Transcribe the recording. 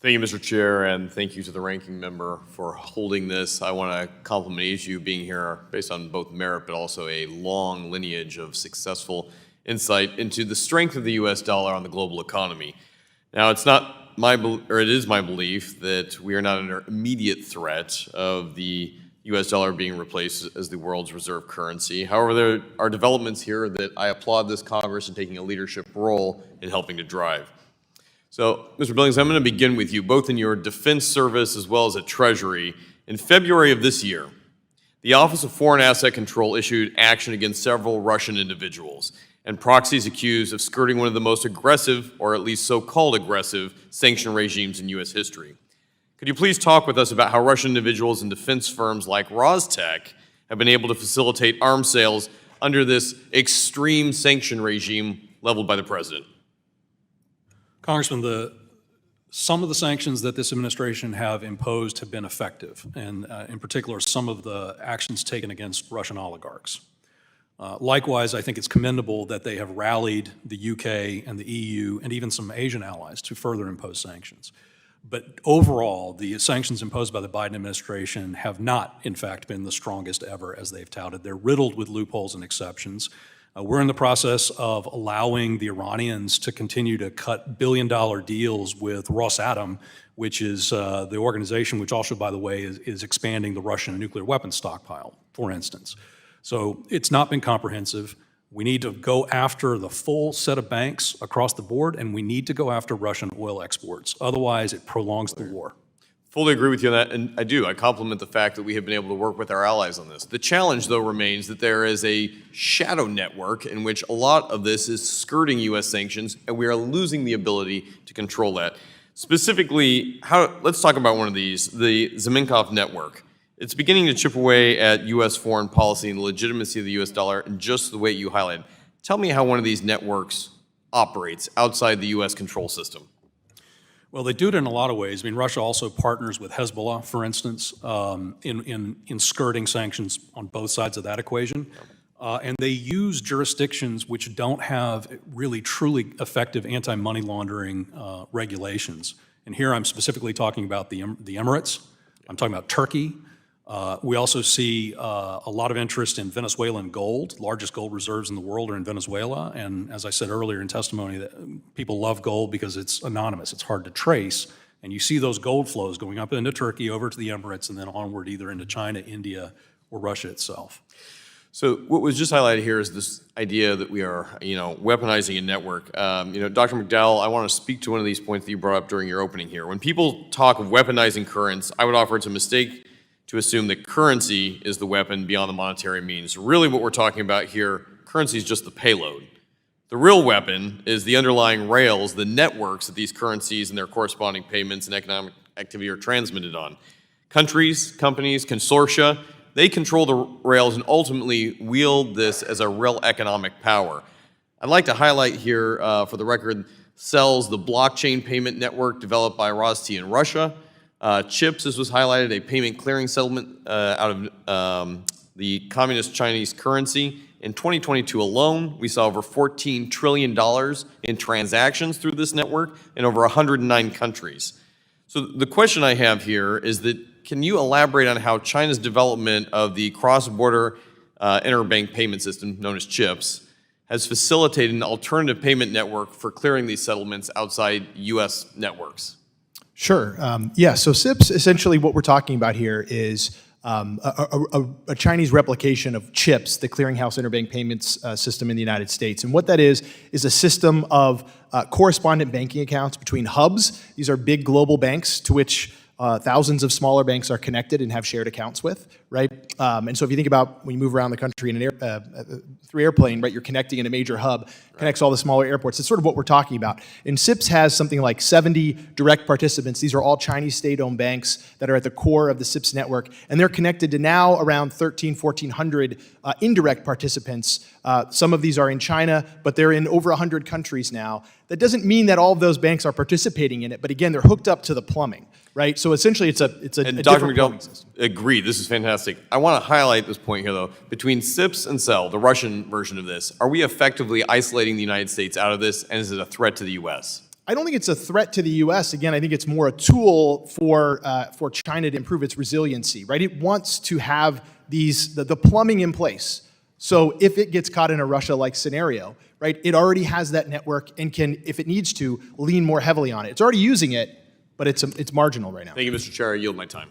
Thank you, Mr. Chair, and thank you to the ranking member for holding this. I want to compliment each of you being here based on both merit but also a long lineage of successful insight into the strength of the U.S. dollar on the global economy. Now, it is my belief that we are not under immediate threat of the U.S. dollar being replaced as the world's reserve currency. However, there are developments here that I applaud this Congress in taking a leadership role in helping to drive. So, Mr. Billings, I'm going to begin with you, both in your defense service as well as at Treasury. In February of this year, the Office of Foreign Asset Control issued action against several Russian individuals and proxies accused of skirting one of the most aggressive, or at least so-called aggressive, sanction regimes in U.S. history. Could you please talk with us about how Russian individuals and defense firms like Rostec have been able to facilitate arms sales under this extreme sanction regime leveled by the president? Congressman, some of the sanctions that this administration have imposed have been effective, and in particular, some of the actions taken against Russian oligarchs. Likewise, I think it's commendable that they have rallied the UK and the EU and even some Asian allies to further impose sanctions. But overall, the sanctions imposed by the Biden administration have not, in fact, been the strongest ever, as they've touted. They're riddled with loopholes and exceptions. We're in the process of allowing the Iranians to continue to cut billion-dollar deals with Rosatom, which is the organization which also, by the way, is expanding the Russian nuclear weapons stockpile, for instance. So it's not been comprehensive. We need to go after the full set of banks across the board, and we need to go after Russian oil exports. Otherwise, it prolongs the war. Fully agree with you on that, and I compliment the fact that we have been able to work with our allies on this. The challenge, though, remains that there is a shadow network in which a lot of this is skirting U.S. sanctions, and we are losing the ability to control that. Specifically, let's talk about one of these, the Zemenkov network. It's beginning to chip away at U.S. foreign policy and the legitimacy of the U.S. dollar in just the way you highlighted. Tell me how one of these networks operates outside the U.S. control system. Well, they do it in a lot of ways. I mean, Russia also partners with Hezbollah, for instance, in skirting sanctions on both sides of that equation. And they use jurisdictions which don't have really truly effective anti-money laundering regulations. And here I'm specifically talking about the Emirates. I'm talking about Turkey. We also see a lot of interest in Venezuelan gold. Largest gold reserves in the world are in Venezuela. And as I said earlier in testimony, that people love gold because it's anonymous. It's hard to trace. And you see those gold flows going up into Turkey, over to the Emirates, and then onward either into China, India, or Russia itself. So what was just highlighted here is this idea that we are, weaponizing a network. Dr. McDowell, I want to speak to one of these points that you brought up during your opening here. When people talk of weaponizing currents, I would offer it's a mistake to assume that currency is the weapon beyond the monetary means. Really what we're talking about here, currency is just the payload. The real weapon is the underlying rails, the networks that these currencies and their corresponding payments and economic activity are transmitted on. Countries, companies, consortia, they control the rails and ultimately wield this as a real economic power. I'd like to highlight here, for the record, CELS, the blockchain payment network developed by Rosti in Russia. CHIPS, as was highlighted, a payment clearing settlement out of the communist Chinese currency. In 2022 alone, we saw over $14 trillion in transactions through this network in over 109 countries. So the question I have here is that, can you elaborate on how China's development of the cross-border interbank payment system, known as CHIPS, has facilitated an alternative payment network for clearing these settlements outside U.S. networks? Sure. So CIPS, essentially what we're talking about here is a Chinese replication of CHIPS, the Clearinghouse Interbank Payments System in the United States. And what that is a system of correspondent banking accounts between hubs. These are big global banks to which thousands of smaller banks are connected and have shared accounts with, right? And so if you think about when you move around the country in through airplane, right, you're connecting in a major hub, connects all the smaller airports. It's sort of what we're talking about. And CIPS has something like 70 direct participants. These are all Chinese state-owned banks that are at the core of the CIPS network. And they're connected to now around 1,400 indirect participants. Some of these are in China, but they're in over 100 countries now. That doesn't mean that all of those banks are participating in it, but again, they're hooked up to the plumbing. Right, so essentially it's a and a Dr. different plumbing McDowell, system. agreed, this is fantastic. I want to highlight this point here though. Between CIPS and CEL, the Russian version of this, are we effectively isolating the United States out of this, and is it a threat to the U.S.? I don't think it's a threat to the U.S. Again, I think it's more a tool for China to improve its resiliency, right? It wants to have the plumbing in place. So if it gets caught in a Russia-like scenario, right, it already has that network and can, if it needs to, lean more heavily on it. It's already using it, but it's marginal right now. Thank you, Mr. Chair. I yield my time.